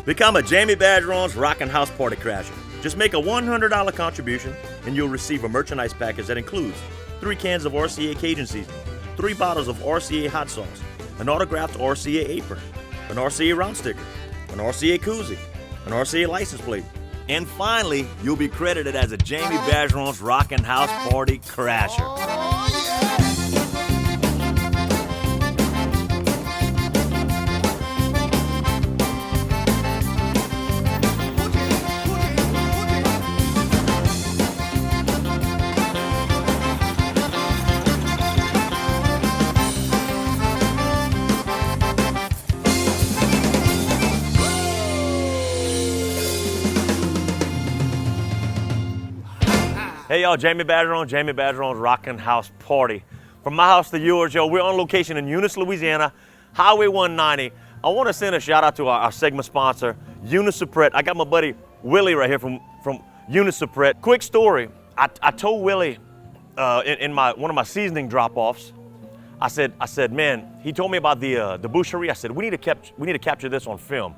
Become a Jamie Bergeron's Rockin Houseparty crasher. Just make a $100 contribution and you'll receive a merchandise package that includes 3 cans of RCA Cajun seasoning, 3 bottles of RCA hot sauce, an autographed RCA apron, an RCA round sticker, an RCA koozie, an RCA license plate, and finally, you'll be credited as a Jamie Bergeron's Rockin Houseparty crasher. Hey y'all, Jamie Bergeron's Rockin Houseparty. From my house to yours, yo, we're on location in EUNICE, Louisiana, Highway 190. I want to send a shout out to our segment sponsor, EUNICE SUPERETTE. I got my buddy Willie right here from EUNICE SUPERETTE. Quick story, I told Willie in one of my seasoning drop-offs, I said, man, he told me about the Boucherie. I said, we need to capture this on film.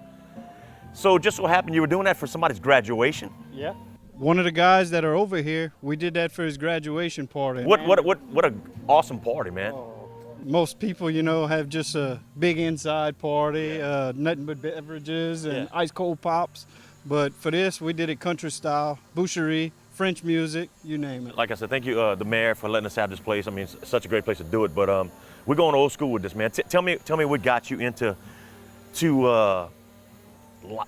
So just so happened you were doing that for somebody's graduation? Yeah. One of the guys that are over here, we did that for his graduation party. What an awesome party, man. Most people, you know, have just a big inside party, nothing but beverages and ice cold pops. But for this, we did it country style, Boucherie, French music, you name it. Like I said, thank you, the mayor, for letting us have this place. I mean, it's such a great place to do it. But we're going old school with this, man. Tell me what got you into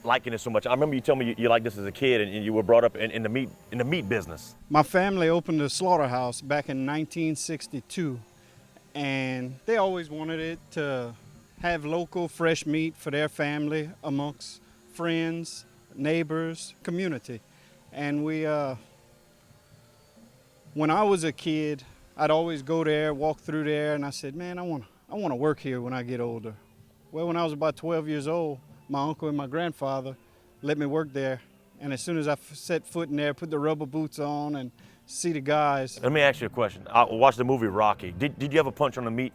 liking it so much. I remember you told me you liked this as a kid and you were brought up in the meat business. My family opened a slaughterhouse back in 1962, and they always wanted it to have local fresh meat for their family amongst friends, neighbors, community. And we, when I was a kid, I'd always go there, walk through there, and I said, man, I want to work here when I get older. Well, when I was about 12 years old, my uncle and my grandfather let me work there. And as soon as I set foot in there, put the rubber boots on and see the guys. Let me ask you a question. I watched the movie Rocky. Did you ever punch on the meat?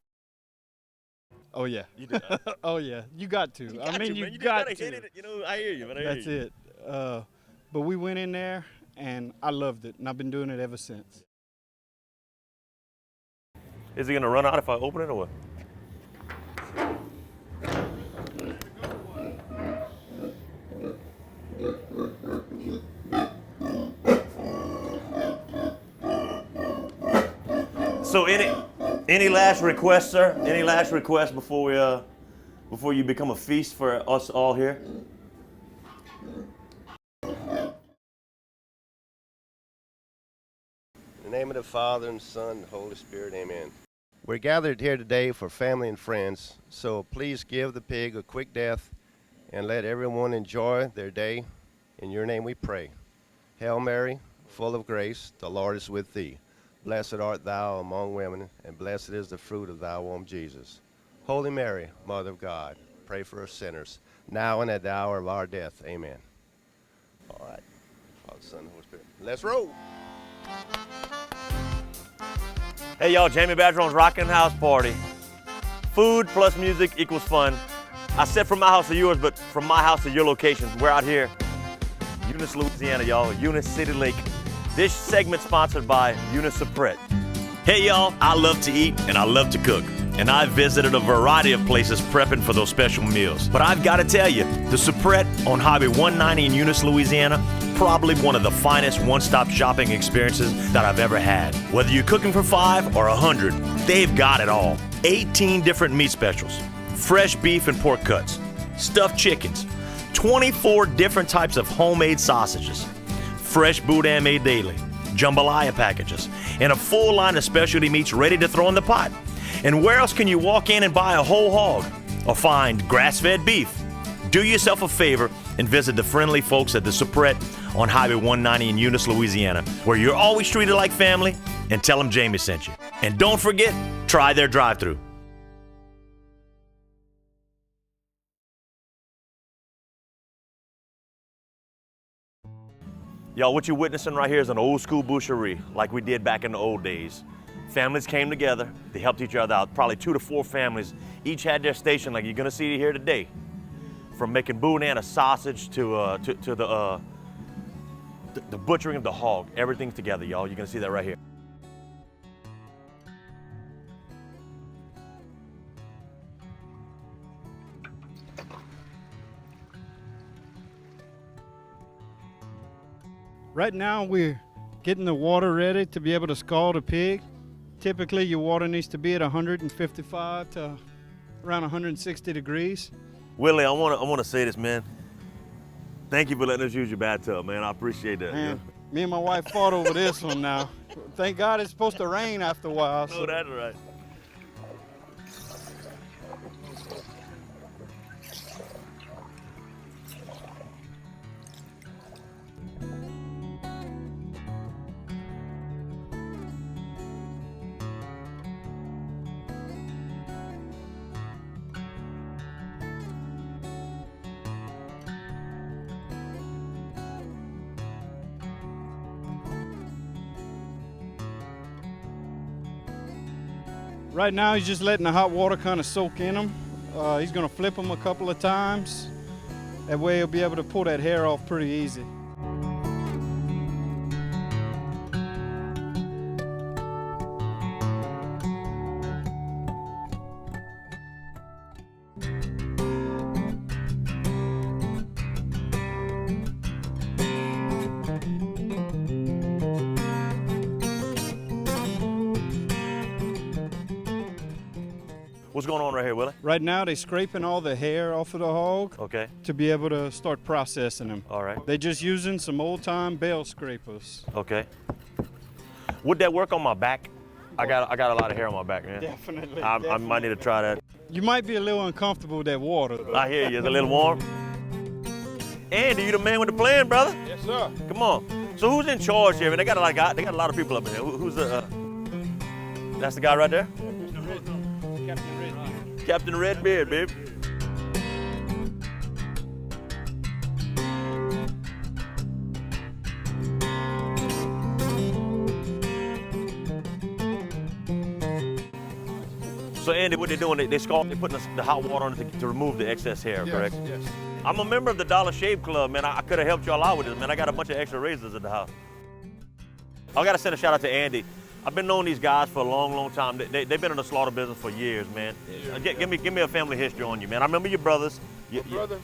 Oh, yeah. You did? Oh, yeah. You got to. You got to. hit it. You know, I hear you, man. That's it. But we went in there, and I loved it, and I've been doing it ever since. Is he going to run out if I open it or what? So any last requests, sir? Any last requests before you become a feast for us all here? In the name of the Father and Son and the Holy Spirit, amen. We're gathered here today for family and friends, so please give the pig a quick death and let everyone enjoy their day. In your name we pray. Hail Mary, full of grace, the Lord is with thee. Blessed art thou among women, and blessed is the fruit of thy womb, Jesus. Holy Mary, Mother of God, pray for us sinners, now and at the hour of our death. Amen. All right. Father, Son, and Holy Spirit. Let's roll. Hey, y'all, Jamie Bergeron's Rockin Houseparty. Food plus music equals fun. I said from my house to yours, but from my house to your location. We're out here, EUNICE, Louisiana, y'all, EUNICE City Lake. This segment sponsored by EUNICE SUPERETTE. Hey y'all, I love to eat and I love to cook. And I've visited a variety of places prepping for those special meals. But I've got to tell you, the Superette on Highway 190 in EUNICE, Louisiana, probably one of the finest one-stop shopping experiences that I've ever had. Whether you're cooking for 5 or 100, they've got it all. 18 different meat specials, fresh beef and pork cuts, stuffed chickens, 24 different types of homemade sausages, fresh boudin made daily, jambalaya packages, and a full line of specialty meats ready to throw in the pot. And where else can you walk in and buy a whole hog or find grass-fed beef? Do yourself a favor and visit the friendly folks at the Superette on Highway 190 in EUNICE, Louisiana, where you're always treated like family, and tell them Jamie sent you. And don't forget, try their drive-thru. Y'all, what you're witnessing right here is an old school boucherie, like we did back in the old days. Families came together, they helped each other out, probably 2 to 4 families. Each had their station like you're gonna see here today. from making boudin, a sausage, to the butchering of the hog. Everything's together, y'all. You're gonna see that right here. Right now we're getting the water ready to be able to scald a pig. Typically your water needs to be at 155 to around 160 degrees. Willie, I wanna say this, man. Thank you for letting us use your bathtub, man. I appreciate that. Man, me and my wife fought over this one now. Thank God it's supposed to rain after a while. Oh, that's right. Right now he's just letting the hot water kind of soak in him. He's gonna flip him a couple of times. That way he'll be able to pull that hair off pretty easy. What's going on right here, Willie? Right now they're scraping all the hair off of the hog Okay. to be able to start processing them. All right. They're just using some old-time bale scrapers. Okay. Would that work on my back? I got a lot of hair on my back, man. Definitely. I might need to try that. You might be a little uncomfortable with that water. I hear you. It's a little warm. Andy, you the man with the plan, brother? Yes, sir. Come on. So who's in charge here? They got a lot of people up in here. Who's the? That's the guy right there. Captain Red. Captain Redbeard, babe. So Andy, what they're doing, they're putting the hot water on it to remove the excess hair, correct? Yes. I'm a member of the Dollar Shave Club, man. I could have helped y'all out with this, man. I got a bunch of extra razors at the house. I gotta send a shout out to Andy. I've been knowing these guys for a long, long time. They've been in the slaughter business for years, man. Give me a family history on you, man. I remember your brothers. My brothers,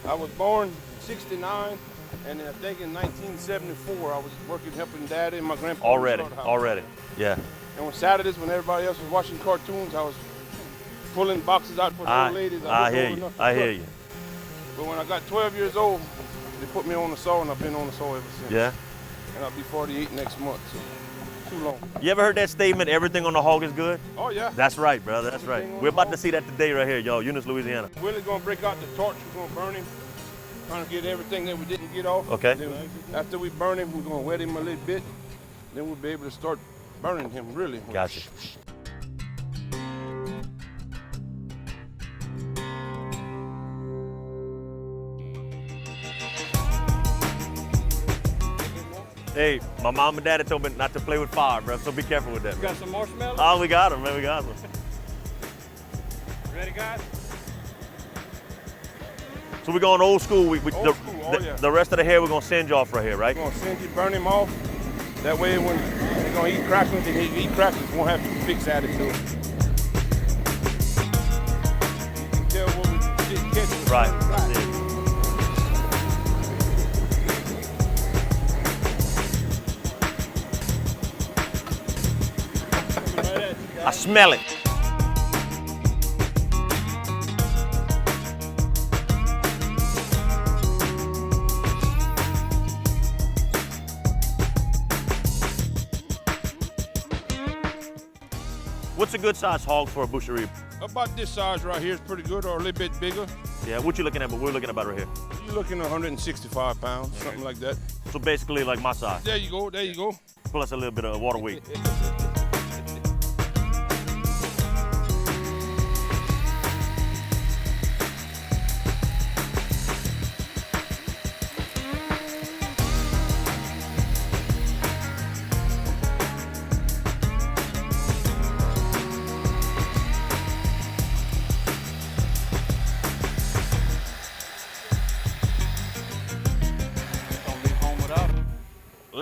I was born in '69, and I think in 1974 I was working helping Daddy and my grandpa. Already, yeah. And on Saturdays when everybody else was watching cartoons, I was pulling boxes out for the old ladies. I hear you. But when I got 12 years old, they put me on the saw, and I've been on the saw ever since. Yeah. And I'll be 48 next month, so too long. You ever heard that statement, everything on the hog is good? Oh, yeah. That's right, brother, that's right. We're about to see that today right here, y'all, Eunice, Louisiana. Willie's gonna break out the torch, we're gonna burn him, trying to get everything that we didn't get off. Okay. Then after we burn him, we're gonna wet him a little bit, then we'll be able to start burning him, really. Gotcha. Hey, my mom and daddy told me not to play with fire, bro, so be careful with that. You got some marshmallows? Oh, we got them, man, we got them. Ready, guys? So we're going old school. Yeah. The rest of the hair we're gonna singe off right here, right? We're gonna send you, burn him off. That way when they're gonna eat crackers, and he eat crackers, won't have to fix attitude. You can tell what we didn't catch. Right. That's it. I smell it. What's a good size hog for a boucherie? About this size right here is pretty good, or a little bit bigger. Yeah, what you looking at? But we're looking about right here. You're looking at 165 pounds, something like that. So basically like my size, There you go, there you go. plus a little bit of water weight.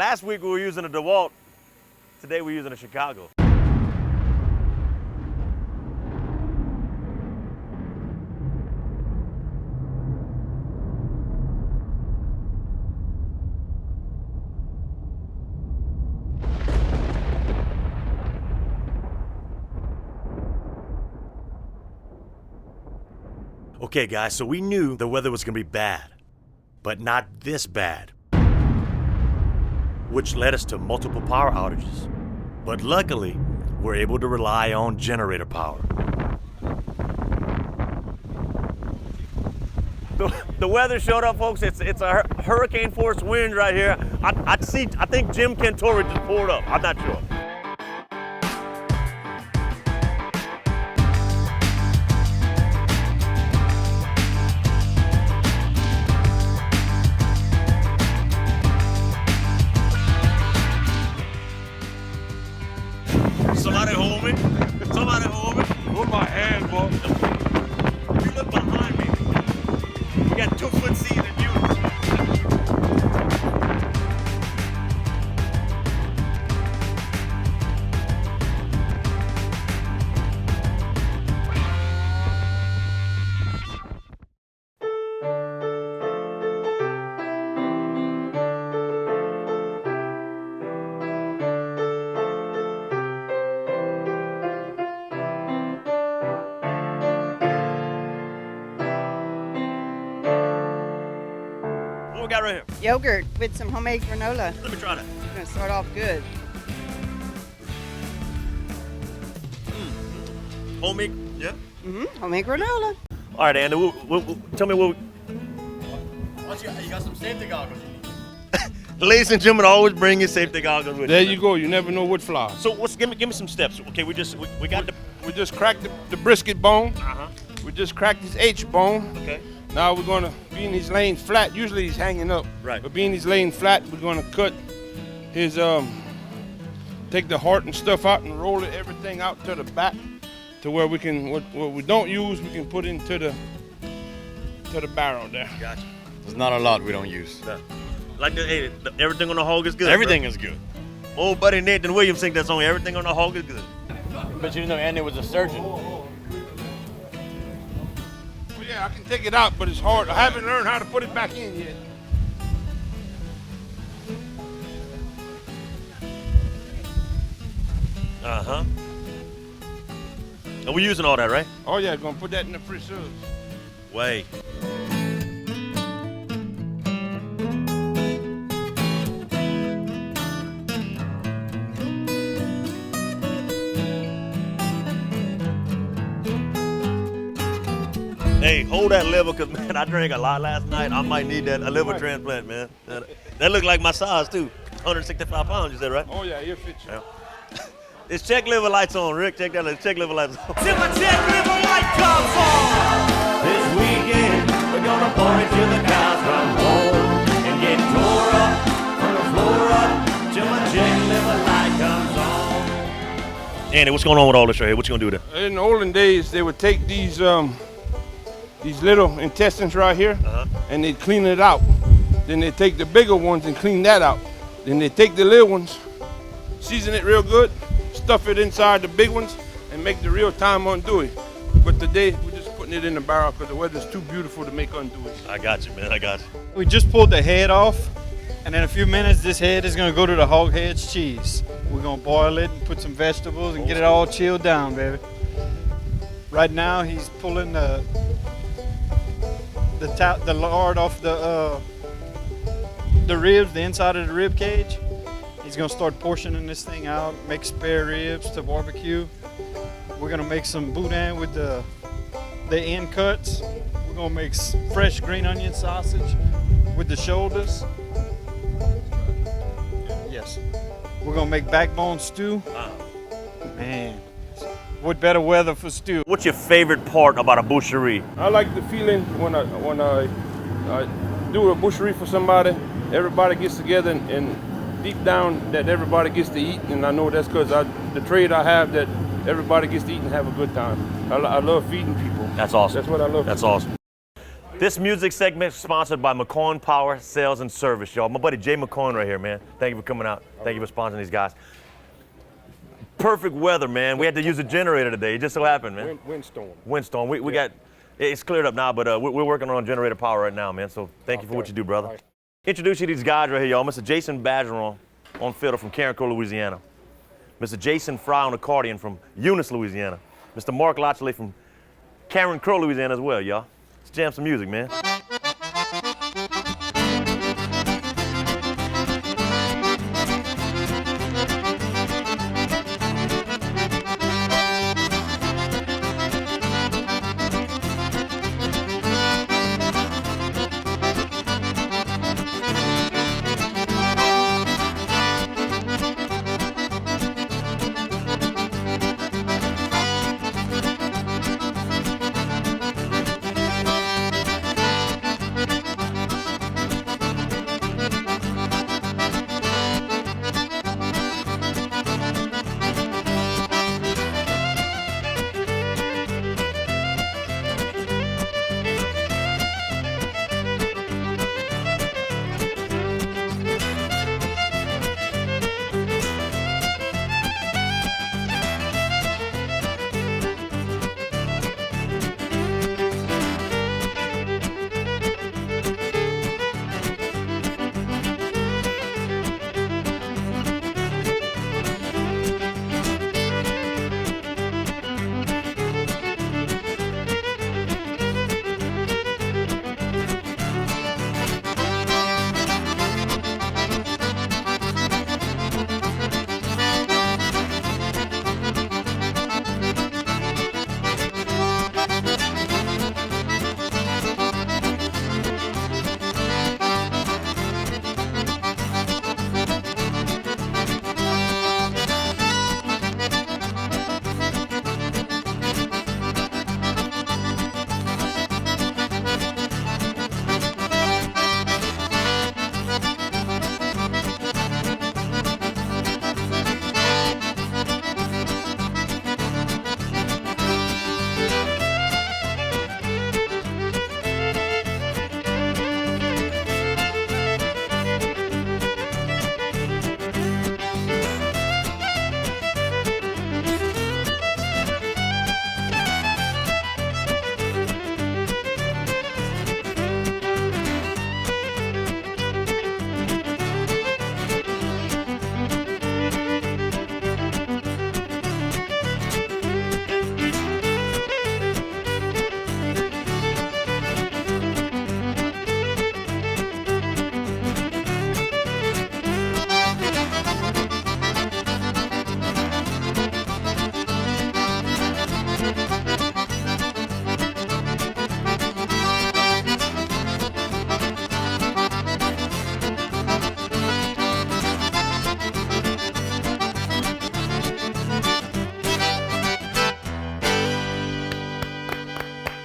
Last week we were using a DeWalt. Today we're using a Chicago. Okay guys, so we knew the weather was gonna be bad, but not this bad, which led us to multiple power outages. But luckily, we're able to rely on generator power. The weather showed up, folks. It's a hurricane force wind right here. I think Jim Cantore just pulled up. I'm not sure. Somebody hold me. Somebody hold me. Hold my hand, boy. You look behind me. We got 2 foot seas in units. What we got right here? Yogurt with some homemade granola. Let me try that. We're gonna start off good. Homemade, yeah. Homemade granola. All right, Andy, tell me what. You got some safety goggles you need. Ladies and gentlemen, always bring your safety goggles with There you. you go. You never know what flour. So give me some steps. Okay, we got the. We just cracked the brisket bone. Uh-huh. We just cracked this H bone. Okay. Now we're gonna, being he's laying flat, usually he's hanging up. Right. But being he's laying flat, we're gonna cut his, take the heart and stuff out and roll everything out to the back to where we can, what we don't use, we can put into the barrel there. Gotcha. There's not a lot we don't use. Like everything on the hog is good. Everything bro. is good. Old buddy Nathan Williams sing that song. Everything on the hog is good. But you know Andy was a surgeon. Well, yeah, I can take it out, but it's hard. I haven't learned how to put it back in yet. Uh-huh. And we're using all that, right? Oh yeah, gonna put that in the fridge. Wait. Hey, hold that liver, cause man, I drank a lot last night. I might need a liver transplant, man. That looked like my size too. 165 pounds, you said, right? Oh yeah, it'll fit you. Yeah. It's check liver lights on, Rick. Check that. Check liver lights on. Till my check liver light comes on. This weekend, we're gonna party till the cows come home and get tore up from the floor up till my check liver light comes on. Andy, what's going on with all this right here? What you gonna do with it? In the olden days, they would take these little intestines right here, and they'd clean it out. Then they take the bigger ones and clean that out. Then they take the little ones, season it real good, stuff it inside the big ones, and make the real time andouille. But today, we're just putting it in the barrel because the weather's too beautiful to make andouille. I got you, man. I got you. We just pulled the head off, and in a few minutes, this head is gonna go to the hog head's cheese. We're gonna boil it and put some vegetables and get it all chilled down, baby. Right now, he's pulling the lard off the ribs, the inside of the rib cage. He's gonna start portioning this thing out, make spare ribs to barbecue. We're gonna make some boudin with the end cuts. We're gonna make fresh green onion sausage with the shoulders. Yes. We're gonna make backbone stew. Man, what better weather for stew? What's your favorite part about a boucherie? I like the feeling when I do a boucherie for somebody, everybody gets together and deep down that everybody gets to eat, and I know that's because the trade I have that everybody gets to eat and have a good time. I love feeding people. That's awesome. That's what I love. That's awesome. This music segment is sponsored by McCoyne Power Sales and Service, y'all. My buddy Jay McCoyne right here, man. Thank you for coming out. Thank you for sponsoring these guys. Perfect weather, man. We had to use a generator today. It just so happened, man. Windstorm. Windstorm. We got, it's cleared up now, but we're working on generator power right now, man. So thank you for what you do, brother. Right. Introduce you to these guys right here, y'all. Mr. Jason Bergeron on fiddle from Carencro, Louisiana. Mr. Jason Fry on accordion from EUNICE, Louisiana. Mr. Mark Lochley from Carencro, Louisiana as well, y'all. Let's jam some music, man.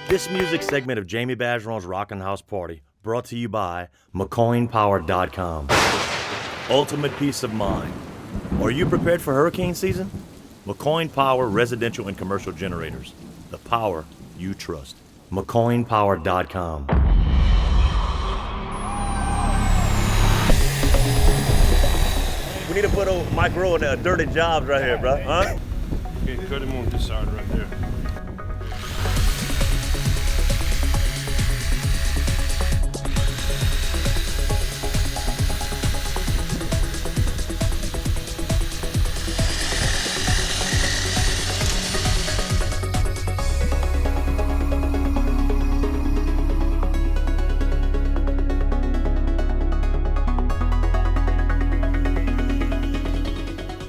This music segment of Jamie Bergeron's Rockin Houseparty brought to you by McCoynePower.com. Ultimate peace of mind. Are you prepared for hurricane season? McCoyne Power residential and commercial generators. The power you trust. McCoynePower.com. We need to put old Mike Rowe in there, dirty jobs right here, bro. Huh? Okay, cut him on this side right there.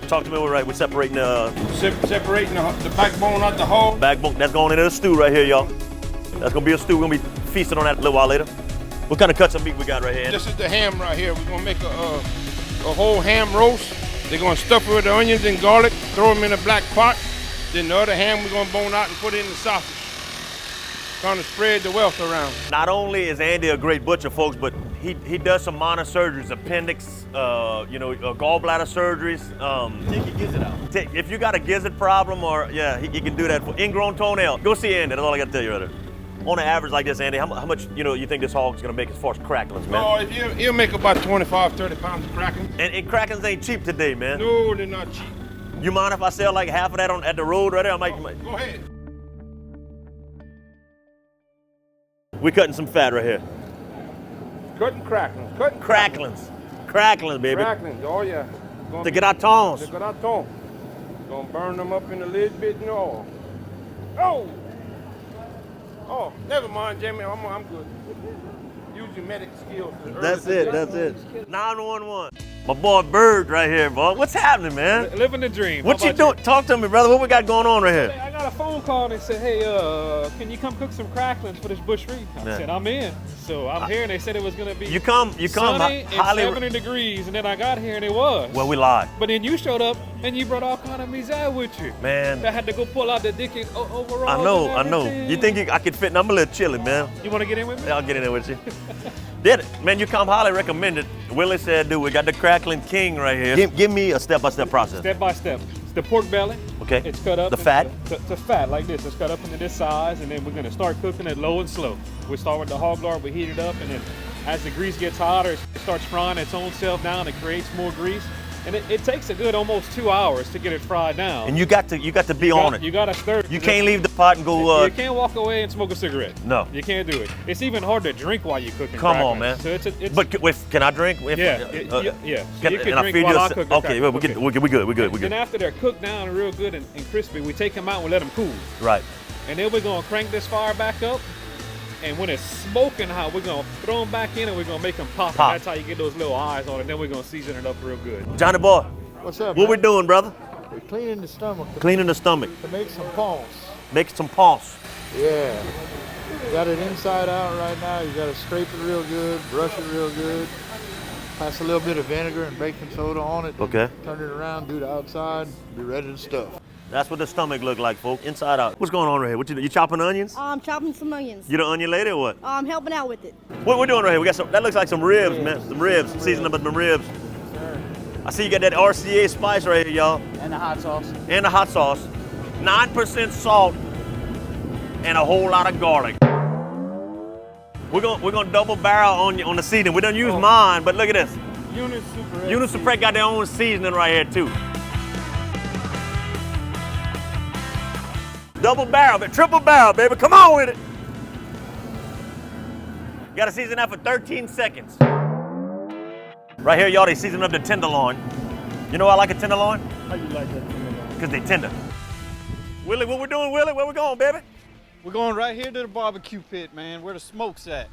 Talk to me, right? We're separating Separating the backbone out the hull. backbone. That's going into the stew right here, y'all. That's gonna be a stew. We're gonna be feasting on that a little while later. What kind of cuts of meat we got right here? This is the ham right here. We're gonna make a whole ham roast. They're gonna stuff it with the onions and garlic, throw them in a black pot. Then the other ham we're gonna bone out and put it in the sausage. Trying to spread the wealth around. Not only is Andy a great butcher, folks, but he does some minor surgeries, appendix, gallbladder surgeries. Take your gizzard out. If you got a gizzard problem or, he can do that. For ingrown toenail, go see Andy. That's all I got to tell you right there. On an average like this, Andy, how much you think this hog's gonna make as far as cracklings, man? Oh, he'll make about 25, 30 pounds of cracklings. And cracklings ain't cheap today, man. No, they're not cheap. You mind if I sell like half of that at the road right there? Go ahead. We're cutting some fat right here. Cutting cracklings. Cracklings, baby. Cracklings, oh yeah. To get our tones. To get our tone. Gonna burn them up in a little bit in oil. Oh! Oh, never mind, Jamie. I'm good. Use your medic skills. That's it. 911. My boy Bird right here, boy. What's happening, man? Living the dream. What you doing? Talk to me, brother. What we got going on right here? I got a phone call and they said, hey, can you come cook some cracklings for this Boucherie? I said, I'm in. So I'm here and they said it was gonna be you come sunny and highly 70 degrees, and then I got here and it was. Well, we lied. But then you showed up and you brought all kind of mizah with you. Man. I had to go pull out the dicky overalls. I know. You think I could fit? I'm a little chilly, man. You wanna get in with me? I'll get in there with you. Did it. Man, you come highly recommended. Willie said, dude, we got the crackling king right here. Give me a step-by-step process. Step by step. It's the pork belly. Okay. It's cut up. The fat? The fat, like this. It's cut up into this size, and then we're gonna start cooking it low and slow. We start with the hog lard, we heat it up, and then as the grease gets hotter, it starts frying its own self down. It creates more grease. And it takes a good almost 2 hours to get it fried down. And you got to be on it. You got to stir it. You can't leave the pot and go. You can't walk away and smoke a cigarette. No. You can't do it. It's even hard to drink while you're cooking. Come on, man. So it's but can I drink? Yeah. So you can drink while I cook. Okay, well, we're good. Then after they're cooked down real good and crispy, we take them out and we let them cool. Right. And then we're gonna crank this fire back up. And when it's smoking hot, we're gonna throw them back in and we're gonna make them pop. And that's how you get those little eyes on it. Then we're gonna season it up real good. Johnny boy. What's up, What man? we doing, brother? We're cleaning the stomach. Cleaning the stomach. To make some pulse. Make some pulse. Yeah. You got it inside out right now. You got to scrape it real good, brush it real good. Pass a little bit of vinegar and baking soda on it. Okay. Turn it around, do the outside, be ready to stuff. That's what the stomach look like, folks. Inside out. What's going on right here? What you chopping onions? I'm chopping some onions. You the onion lady or what? I'm helping out with it. What we're doing right here? We got some. That looks like some ribs, man. Some ribs. Seasoning up with some ribs. I see you got that RCA spice right here, y'all. And the hot sauce. And the hot sauce. 9% salt and a whole lot of garlic. We're gonna double barrel on the seasoning. We don't use mine, but look at this. EUNICE Superette. EUNICE Superette got their own seasoning right here too. Double barrel, but triple barrel, baby. Come on with it. You gotta season that for 13 seconds. Right here, y'all, they season up the tenderloin. You know why I like a tenderloin? How you like that tenderloin? Because they tender. Willie, what we doing, Willie? Where we going, baby? We're going right here to the barbecue pit, man, where the smoke's at.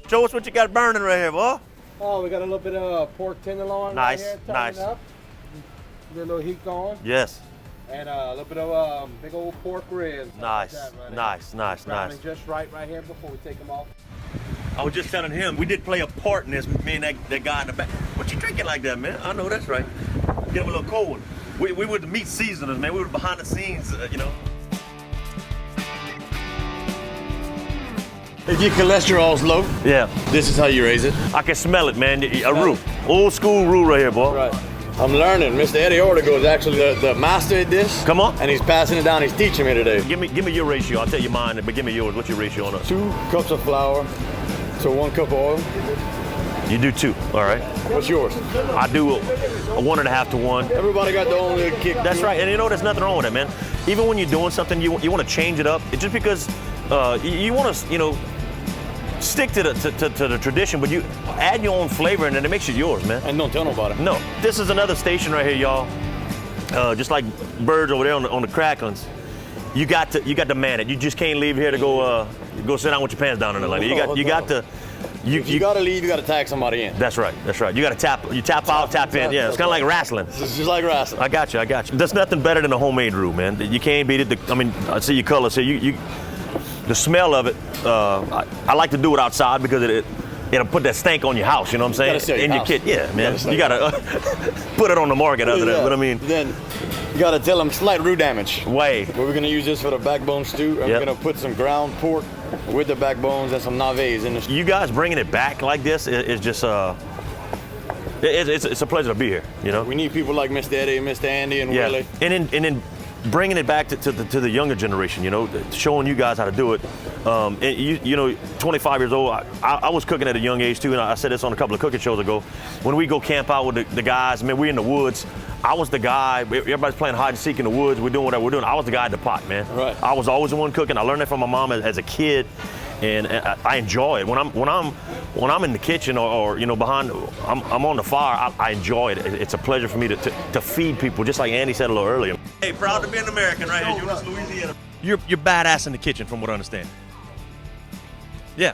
Show us what you got burning right here, boy. Oh, we got a little bit of pork tenderloin Nice, right here. nice. Turn it up. Get a little heat going. Yes. And a little bit of big old pork ribs. Nice, Right nice. Browning just right here before we take them off. I was just telling him, we did play a part in this, me and that guy in the back. What you drinking like that, man? I know that's right. Get him a little cold. We were the meat seasoners, man. We were behind the scenes, you know. If your cholesterol's low, Yeah. this is how you raise it. I can smell it, man. A roux. Old school roux right here, boy. Right. I'm learning. Mr. Eddie Ortego is actually the master at this. Come on. And he's passing it down. He's teaching me today. Give me your ratio. I'll tell you mine, but give me yours. What's your ratio on us? 2 cups of flour to 1 cup of oil. You do 2, all right. What's yours? I do a 1.5 to 1. Everybody got their own little kick. That's right, and you know there's nothing wrong with it, man. Even when you're doing something, you want to change it up. It's just because you want to, stick to the tradition, but you add your own flavor, and then it makes it yours, man. And don't tell nobody. No, this is another station right here, y'all. Just like Birds over there on the cracklings. You got to man it. You just can't leave here to go sit down with your pants down in the lady. You got to. You got to leave. You got to tag somebody in. That's right. You got to tap out, tap in. Yeah, it's kind of like wrestling. It's just like wrestling. I got you. There's nothing better than a homemade roux, man. You can't beat it. I see your color. So the smell of it. I like to do it outside because it'll put that stank on your house. You know what I'm saying? You gotta sell your in house. your kit. Yeah, man. You gotta put it on the market other than. But I mean, then you got to tell them slight roux damage. Way. We're gonna use this for the backbone stew. I'm Yep. gonna put some ground pork with the backbones and some navets in the stew. You guys bringing it back like this is just It's a pleasure to be here, you know? We need people like Mr. Eddie and Mr. Andy and Willie. And then bringing it back to the younger generation, you know, showing you guys how to do it. And you know, 25 years old, I was cooking at a young age too, and I said this on a couple of cooking shows ago. When we go camp out with the guys, man, we're in the woods. I was the guy, everybody's playing hide and seek in the woods, we're doing whatever we're doing. I was the guy at the pot, man. Right. I was always the one cooking. I learned that from my mom as a kid, and I enjoy it. When I'm in the kitchen or you know, behind, I'm on the fire, I enjoy it. It's a pleasure for me to feed people, just like Andy said a little earlier. Hey, proud to be an American right here, Eunice, Louisiana. You're badass in the kitchen from what I understand. Yeah.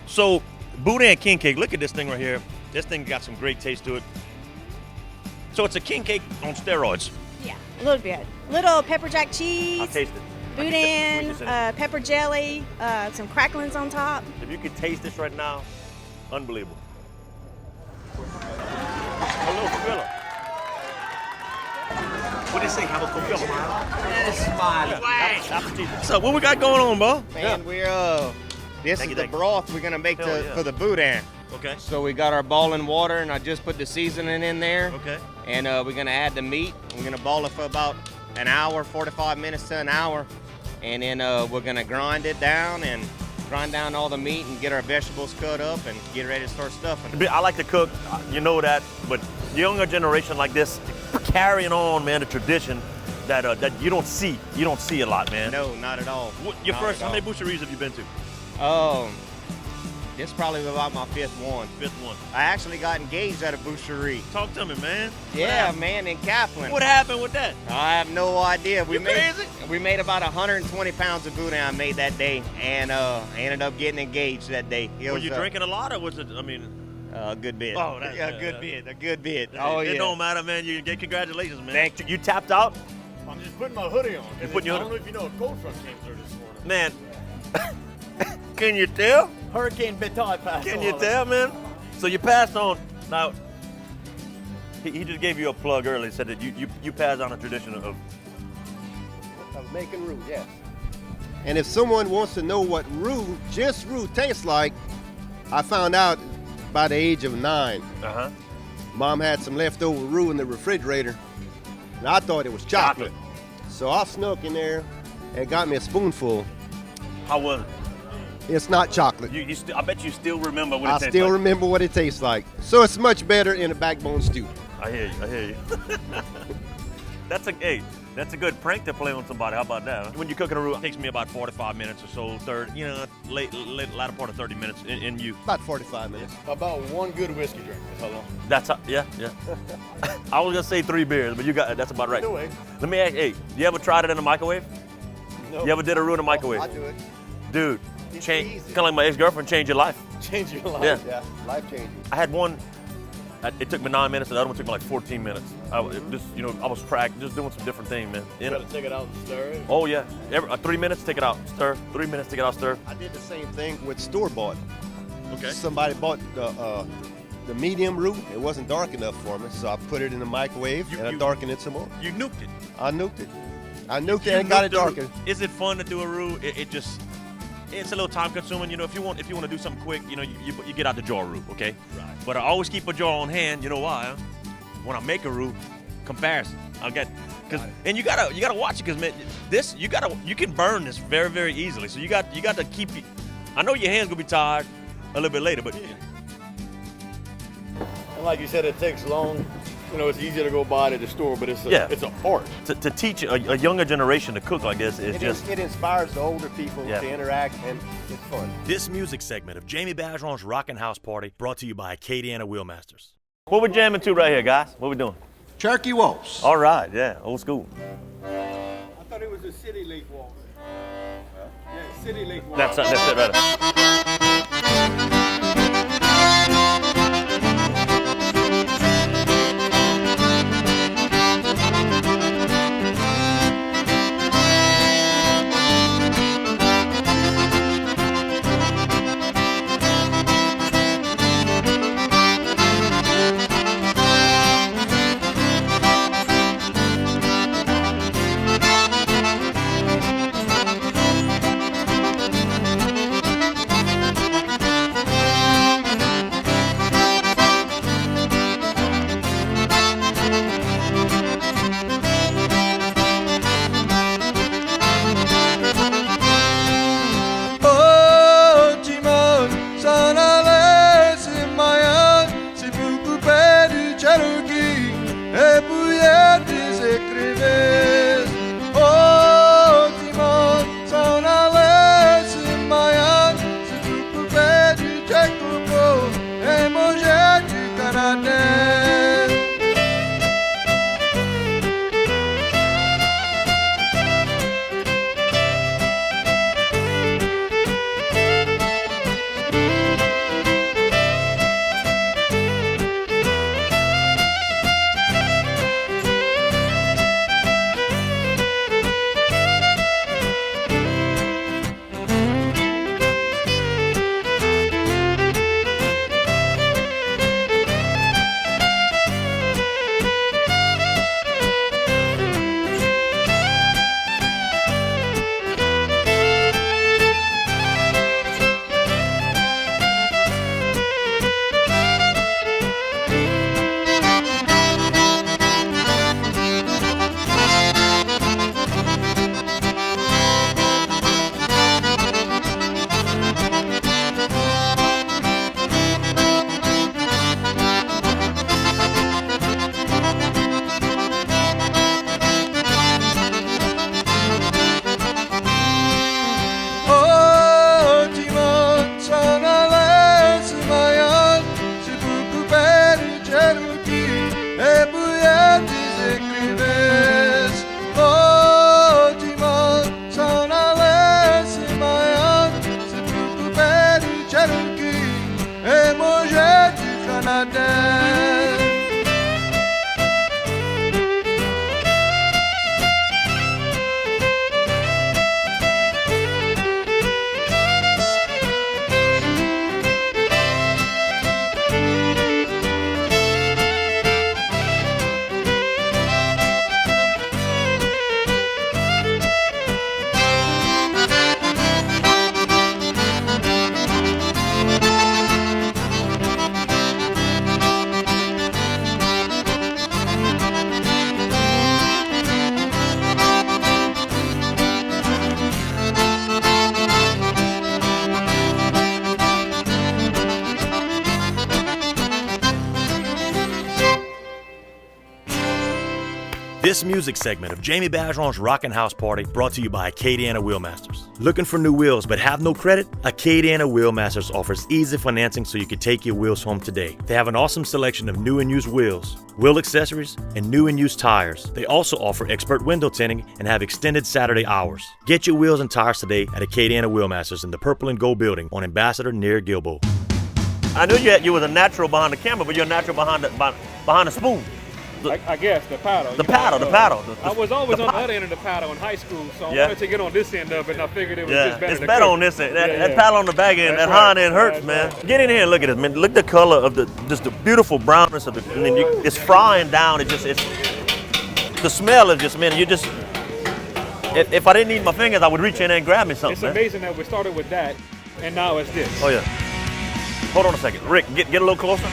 So, Boudin king cake, look at this thing right here. This thing got some great taste to it. So it's a king cake on steroids. Yeah, a little bit. Little pepper jack cheese. I'll taste it. Boudin, pepper jelly, some cracklings on top. If you could taste this right now, unbelievable. A little filler. What do you say? Have a filler, man. So what we got going on, bro? Man, this is the broth we're gonna make for the boudin. Okay. So we got our boiling water, and I just put the seasoning in there. Okay. And we're gonna add the meat. We're gonna boil it for about an hour, 45 minutes to an hour, and then we're gonna grind it down and grind down all the meat and get our vegetables cut up and get ready to start stuffing. I like to cook, you know that, but younger generation like this, carrying on, man, the tradition that you don't see a lot, man. No, not at all. How many boucheries have you been to? Oh, this is probably about my fifth one. Fifth one. I actually got engaged at a boucherie. Talk to me, man. Yeah, man, in Kaplan. What happened with that? I have no idea. You crazy? We made about 120 pounds of boudin I made that day, and I ended up getting engaged that day. Were you drinking a lot, or was it, I mean? A good bit. Oh, that's a good bit. Oh, yeah. It don't matter, man. You get congratulations, man. Thank you. You tapped out? I'm just putting my hoodie on. You putting your I don't know if you know, a cold front came through this morning. Man, can you tell? Hurricane Betai passed Can on you us. tell, man? So you passed on. Now, he just gave you a plug earlier. Said that you passed on a tradition of making roux, yes. And if someone wants to know what just roux tastes like, I found out by the age of 9. Uh-huh. Mom had some leftover roux in the refrigerator, and I thought it was chocolate. So I snuck in there and got me a spoonful. How was it? It's not chocolate. I bet you still remember what it tastes like. I still remember what it tastes like. So it's much better in a backbone stew. I hear you. That's a good prank to play on somebody. How about that? When you're cooking a roux, it takes me about 45 minutes or so. Latter part of 30 minutes in you. About 45 minutes. About one good whiskey drink. That's how long. That's yeah. I was gonna say 3 beers, but that's about right. No way. Let me ask, you ever tried it in the microwave? No. You ever did a roux in the microwave? I do it. Dude, It's kind easy. of like my ex-girlfriend, changed your life. Change your life. Yeah. Life changing. I had one. It took me 9 minutes. The other one took me like 14 minutes. I was practicing, just doing some different things, man. You gotta take it out and stir it. Oh yeah. 3 minutes, take it out, stir. 3 minutes, take it out, stir. I did the same thing with store-bought. Okay. Somebody bought the medium roux. It wasn't dark enough for me, so I put it in the microwave and I darkened it some more. You nuked it. I nuked it. And got it darker. Is it fun to do a roux? It's a little time consuming. You know, if you want to do something quick, you know, you get out the jar roux, okay? Right. But I always keep a jar on hand. You know why? Huh? When I make a roux, comparison. And you gotta watch it, because man, you can burn this very, very easily. So you got to keep. I know your hands gonna be tired a little bit later, but And like you said, it takes long. You know, it's easier to go buy it at the store, but it's an art. To teach a younger generation to cook like this is It inspires the older people to interact, and it's fun. This music segment of Jamie Bergeron's Rockin Houseparty brought to you by Acadiana Wheelmasters. What we jamming to right here, guys? What we doing? Turkey waltz. All right, yeah, old school. I thought it was a city lake waltz. Yeah, city lake waltz. That's it right there. This music segment of Jamie Bergeron's Rockin Houseparty brought to you by Acadiana Wheelmasters. Looking for new wheels but have no credit? Acadiana Wheelmasters offers easy financing so you can take your wheels home today. They have an awesome selection of new and used wheels, wheel accessories, and new and used tires. They also offer expert window tinting and have extended Saturday hours. Get your wheels and tires today at Acadiana Wheelmasters in the Purple and Gold building on Ambassador near Gilboa. I knew you was a natural behind the camera, but you're a natural behind the spoon. I guess the paddle. The paddle. I was always on the other end of the paddle in high school, so I wanted to get on this end of it, and I figured it was just better. It's better on this end. That paddle on the back end, that hind end hurts, man. Get in here and look at this, man. Look at the color of the beautiful brownness of the. And then it's frying down. It's the smell is just, man. If I didn't need my fingers, I would reach in there and grab me something. It's amazing that we started with that, and now it's this. Oh yeah. Hold on a second, Rick. Get a little closer.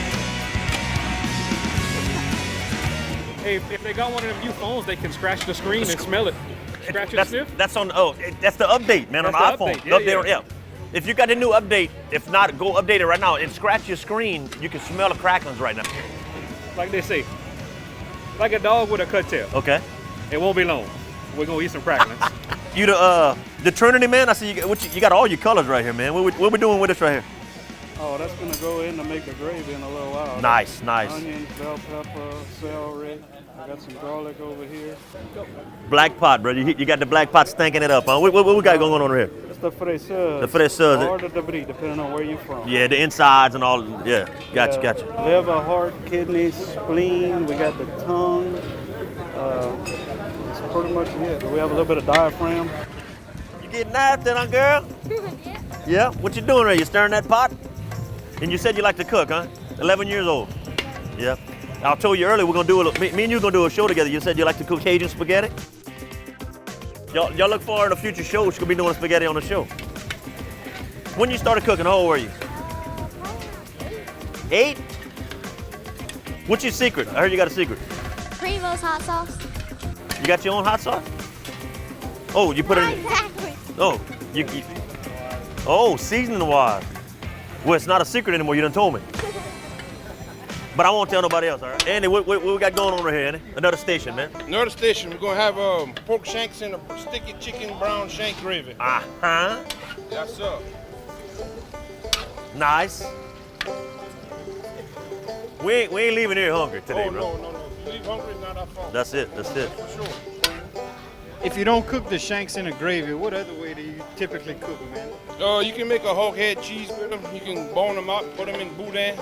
Hey, if they got one of them new phones, they can scratch the screen and smell it. Scratch and sniff? That's on. That's the update, man. That's on the the iPhone. update. Yeah. If you got the new update, if not, go update it right now and scratch your screen. You can smell the cracklings right now. Like they say, like a dog with a cut tail. Okay. It won't be long. We're gonna eat some cracklings. You the Trinity, man. I see you got all your colors right here, man. What we doing with this right here? Oh, that's gonna go in to make the gravy in a little while. Nice. Onions, bell pepper, celery. I got some garlic over here. Black pot, bro. You got the black pot stinking it up, huh? What we got going on over here? It's the fraiseuse. The fraiseuse. Or the debris, depending on where you're from. Yeah, the insides and all. Yeah, gotcha. Liver, heart, kidney, spleen. We got the tongue. That's pretty much it. We have a little bit of diaphragm. You getting after it, huh, girl? Yeah. What you doing right? You stirring that pot? And you said you like to cook, huh? 11 years old. Yeah. I told you earlier we're gonna do me and you gonna do a show together. You said you like to cook Cajun spaghetti. Y'all look forward to future shows. She's gonna be doing spaghetti on the show. When you started cooking, how old were you? 8? What's your secret? I heard you got a secret. Primo's hot sauce. You got your own hot sauce? Oh, you put it in. Exactly. Oh, seasoning wise. Well, it's not a secret anymore. You done told me. But I won't tell nobody else, all right? Andy, what we got going on right here, Andy? Another station, man. Another station. We're gonna have pork shanks and a sticky chicken brown shank gravy. Uh-huh. Yes, sir. Nice. We ain't leaving here hungry today, bro. No. If you leave hungry, it's not our fault. That's it. For sure. If you don't cook the shanks in a gravy, what other way do you typically cook them, man? You can make a hog head cheese with them. You can bone them out, put them in boudin.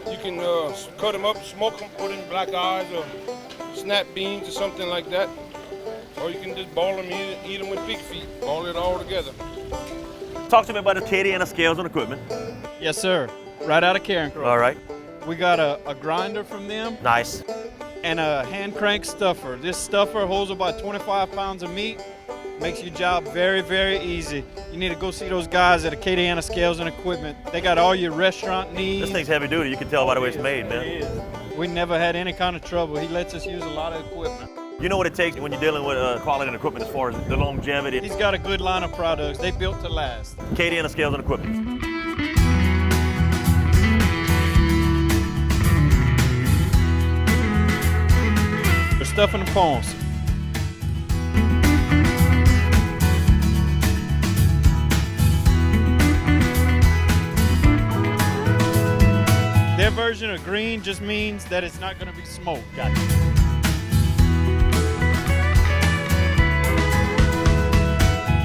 You can cut them up, smoke them, put in black eyes or snap beans or something like that. Or you can just boil them and eat them with pig feet. Boil it all together. Talk to me about the Acadiana scales and equipment. Yes, sir. Right out of Carencro. All right. We got a grinder from them. Nice. And a hand crank stuffer. This stuffer holds about 25 pounds of meat. Makes your job very, very easy. You need to go see those guys at Acadiana Scales and Equipment. They got all your restaurant needs. This thing's heavy duty. You can tell by the way it's made, man. We never had any kind of trouble. He lets us use a lot of equipment. You know what it takes when you're dealing with quality and equipment as far as the longevity. He's got a good line of products. They built to last. Acadiana Scales and Equipment. We're stuffing the pawns. Their version of green just means that it's not going to be smoked. Gotcha.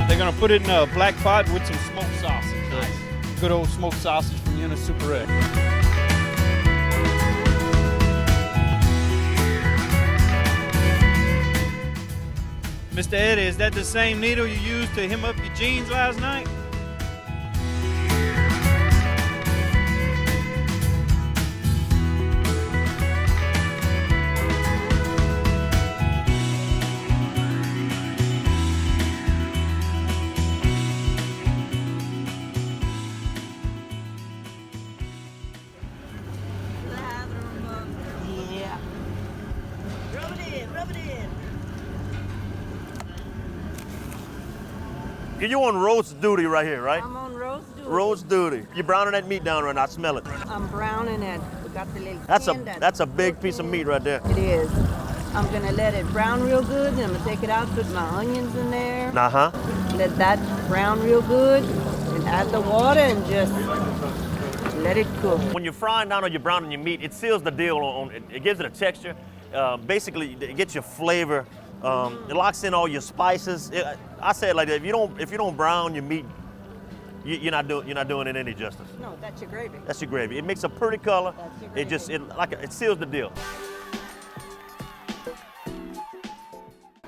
They're going to put it in a black pot with some smoked sausage. Nice. Good old smoked sausage from EUNICE Superette. Mr. Eddie, is that the same needle you used to hem up your jeans last night? You're on roast duty right here, right? I'm on roast duty. Roast duty. You're browning that meat down right now. I smell it. I'm browning it. We got the little That's a big piece of meat right there. It is. I'm gonna let it brown real good, then I'm gonna take it out, put my onions in there. Uh-huh. Let that brown real good, and add the water and just let it cook. When you're frying down or you're browning your meat, it seals the deal on it gives it a texture. Basically, it gets your flavor. It locks in all your spices. I say it like that: if you don't brown your meat, you're not doing it any justice. No, that's your gravy. That's your gravy. It makes a pretty color. It just it seals the deal.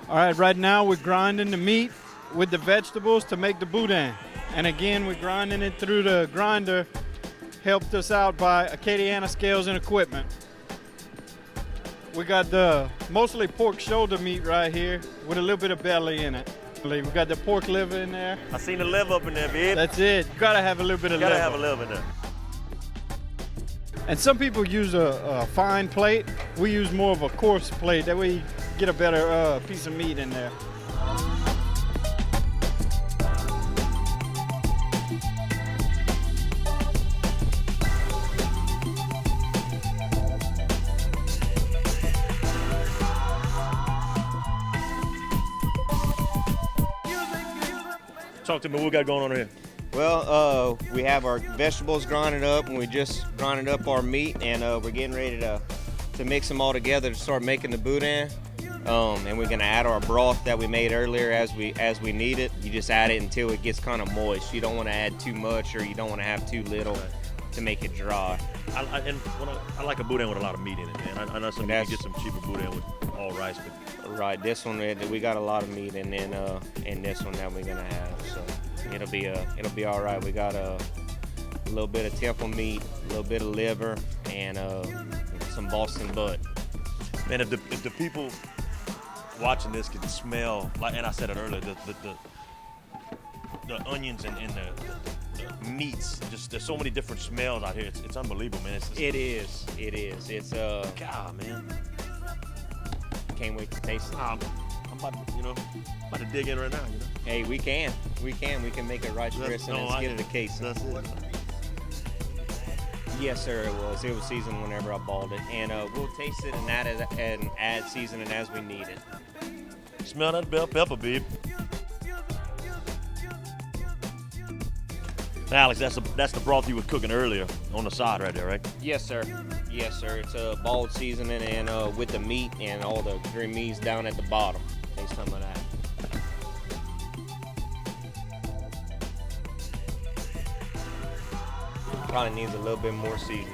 All right, right now we're grinding the meat with the vegetables to make the boudin. And again, we're grinding it through the grinder, helped us out by Acadiana Scales and Equipment. We got the mostly pork shoulder meat right here with a little bit of belly in it. We got the pork liver in there. I seen the liver up in there, babe. That's it. You gotta have a little bit of liver. Gotta have a liver in there. And some people use a fine plate. We use more of a coarse plate. That way you get a better piece of meat in there. Talk to me, what we got going on here? Well, we have our vegetables grinded up, and we just grinded up our meat, and we're getting ready to mix them all together to start making the boudin. And we're gonna add our broth that we made earlier as we need it. You just add it until it gets kind of moist. You don't want to add too much, or you don't want to have too little to make it dry. I like a boudin with a lot of meat in it, man. I know some you can get some cheaper boudin with all rice, but right, this one we got a lot of meat, and then in this one that we're gonna have, so it'll be all right. We got a little bit of temple meat, a little bit of liver, and some Boston butt. Man, if the people watching this can smell, like, and I said it earlier, the onions and the meats, just there's so many different smells out here. It's unbelievable, man. It is. It's God, man. Can't wait to taste it. I'm about to dig in right now, you know. Hey, we can make it right dressing and get it a case. That's it. Yes, sir, it was seasoned whenever I bought it, and we'll taste it and add seasoning as we need it. Smell that bell pepper, babe. Alex, that's the broth you were cooking earlier on the side right there, right? Yes, sir. Yes, sir. It's a bald seasoning and with the meat and all the green meats down at the bottom. Taste some of that. Probably needs a little bit more seasoning.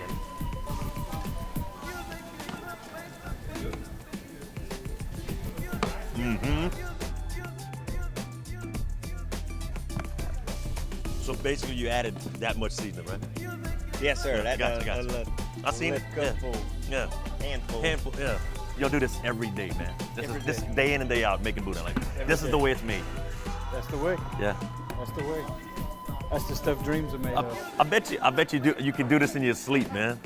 Mm-hmm. So basically, you added that much seasoning, right? Yes, sir. Yeah, That got you. I seen it. Yeah. Handful. Yeah. You'll do this every day, man. This day in and day out, making boudin like this. This is the way it's made. That's the way. Yeah. That's the way. That's the stuff dreams are made of. I bet you can do this in your sleep, man.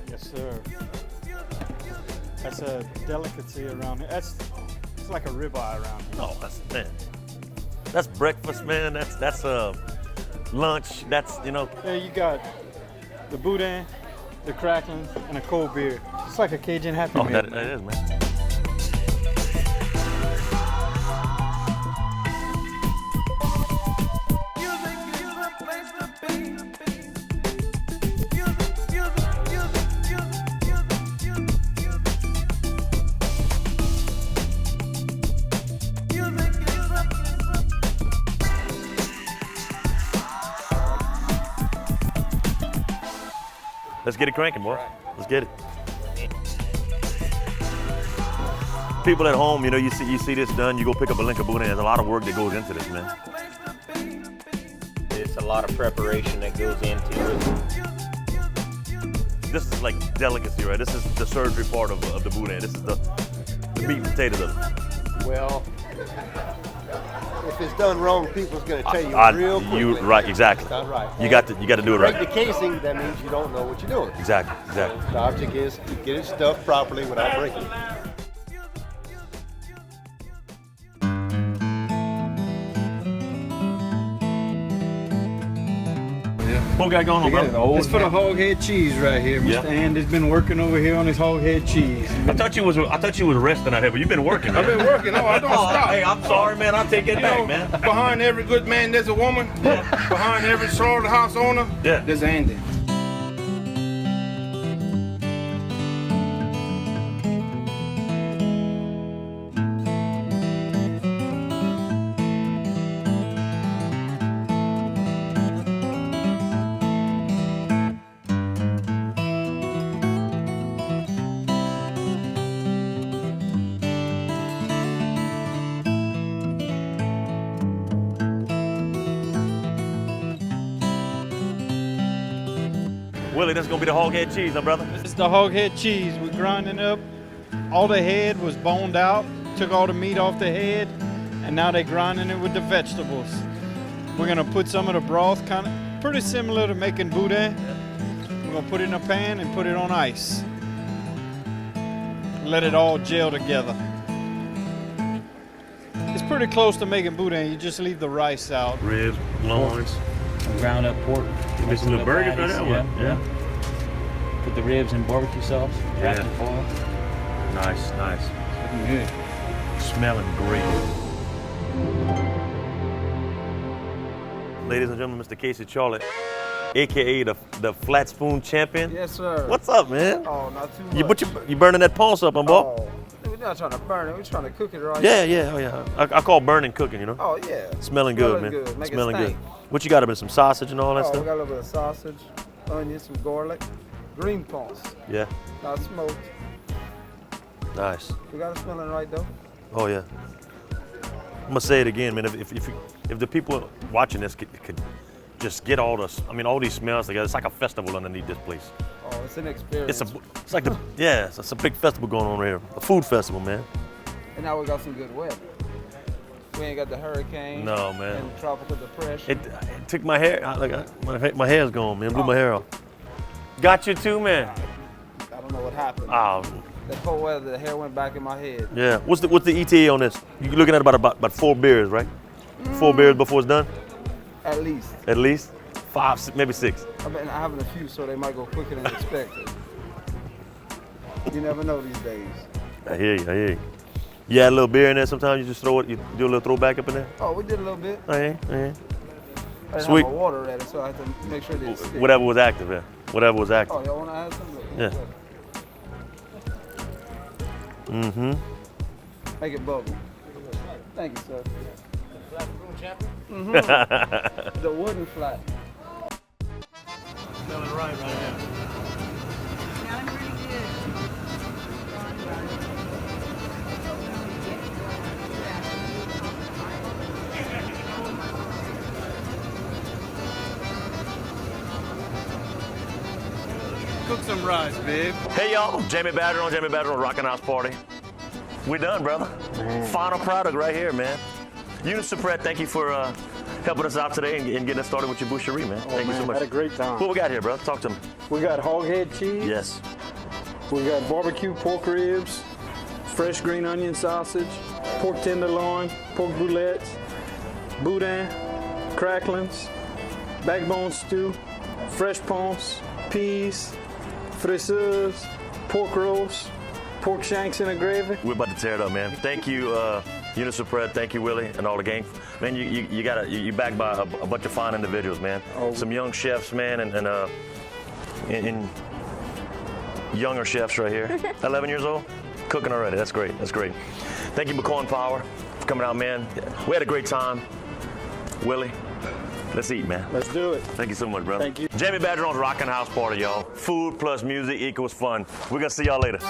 Yes, sir. That's a delicacy around here. It's like a ribeye around here. Oh, that's breakfast, man. That's lunch. That's Yeah, you got the boudin, the cracklings, and a cold beer. It's like a Cajun Happy Meal. That is, man. Let's get it cranking, boy. Let's get it. People at home, you see this done, you go pick up a link of boudin. There's a lot of work that goes into this, man. It's a lot of preparation that goes into it. This is like delicacy, right? This is the surgery part of the boudin. This is the meat and potatoes of it. Well, if it's done wrong, people's going to tell you real quickly. You right, exactly. It's not right. You got to do it right. Break the casing, that means you don't know what you're doing. Exactly. The object is to get it stuffed properly without breaking it. What we got going on, brother? It's for the hog head cheese right here. Mr. Andy's been working over here on his hog head cheese. I thought you was resting out here, but you've been working, man. I've been working. No, I don't stop. Hey, I'm sorry, man. I'll take it You back, know, man. behind every good man, there's a woman. Behind every slaughterhouse owner, there's Andy. Willie, that's gonna be the hog head cheese, huh, brother? This is the hog head cheese. We're grinding up. All the head was boned out, took all the meat off the head, and now they're grinding it with the vegetables. We're gonna put some of the broth, kind of pretty similar to making boudin. We're gonna put it in a pan and put it on ice. Let it all gel together. It's pretty close to making boudin. You just leave the rice out. Ribs, loins. Some ground up pork. Make some little burgers right there. Yeah. Put the ribs in barbecue sauce, wrap it in foil. Nice, nice. Looking good. Smelling great. Ladies and gentlemen, Mr. Casey Charlotte, AKA the Flat Spoon Champion. Yes, sir. What's up, man? Oh, not too much. You burning that pulse up, boy? Oh, we're not trying to burn it. We're trying to cook it right. Yeah. Oh, yeah. I call burning cooking, you know? Oh, yeah. Smelling good, man. Make Smelling it good. stink. What you got? Some sausage and all that We stuff? got a little bit of sausage, onions, some garlic, green pulse. Yeah. Not smoked. Nice. We got it smelling right, though. Oh, yeah. I'm going to say it again, man. If the people watching this could just get all these smells together, it's like a festival underneath this place. Oh, it's an experience. It's like it's a big festival going on here. A food festival, man. And now we got some good weather. We ain't got the hurricane. No, man. And tropical depression. It took my hair. My hair's gone, man. Blew my hair off. Got you too, man. I don't know what happened. Oh. That cold weather, the hair went back in my head. Yeah. What's the ETA on this? You're looking at about 4 beers, right? 4 beers before it's done? At least. At least? 5, maybe 6. I've been having a few, so they might go quicker than expected. You never know these days. I hear you. You add a little beer in there sometimes, you just throw it, you do a little throwback up in there? Oh, we did a little bit. I didn't Sweet. have my water ready, so I had to make sure it didn't stick. Whatever was active, yeah. Whatever was active. Oh, y'all want to add some? Yeah. Mm-hmm. Make it bubble. Thank you, sir. Flat spoon champion? Mm-hmm. The wooden flat. Smelling right now. Cook some rice, babe. Hey y'all, Jamie Bergeron, Rockin Houseparty. We're done, brother. Final product right here, man. EUNICE Superette, thank you for helping us out today and getting us started with your boucherie, man. Thank you so much. Had a great time. What we got here, brother? Talk to me. We got hog head cheese. Yes. We got barbecue pork ribs, fresh green onion sausage, pork tenderloin, pork boulettes, boudin, cracklings, backbone stew, fresh ponce, peas, frisseurs, pork roast, pork shanks in a gravy. We're about to tear it up, man. Thank you, EUNICE Superette. Thank you, Willie, and all the gang. Man, you backed by a bunch of fine individuals, man. Some young chefs, man, and younger chefs right here. 11 years old, cooking already. That's great. That's great. Thank you, Boucherie Power, for coming out, man. We had a great time. Willie, let's eat, man. Let's do it. Thank you so much, brother. Thank you. Jamie Bergeron's Rockin Houseparty, y'all. Food plus music equals fun. We're gonna see y'all later.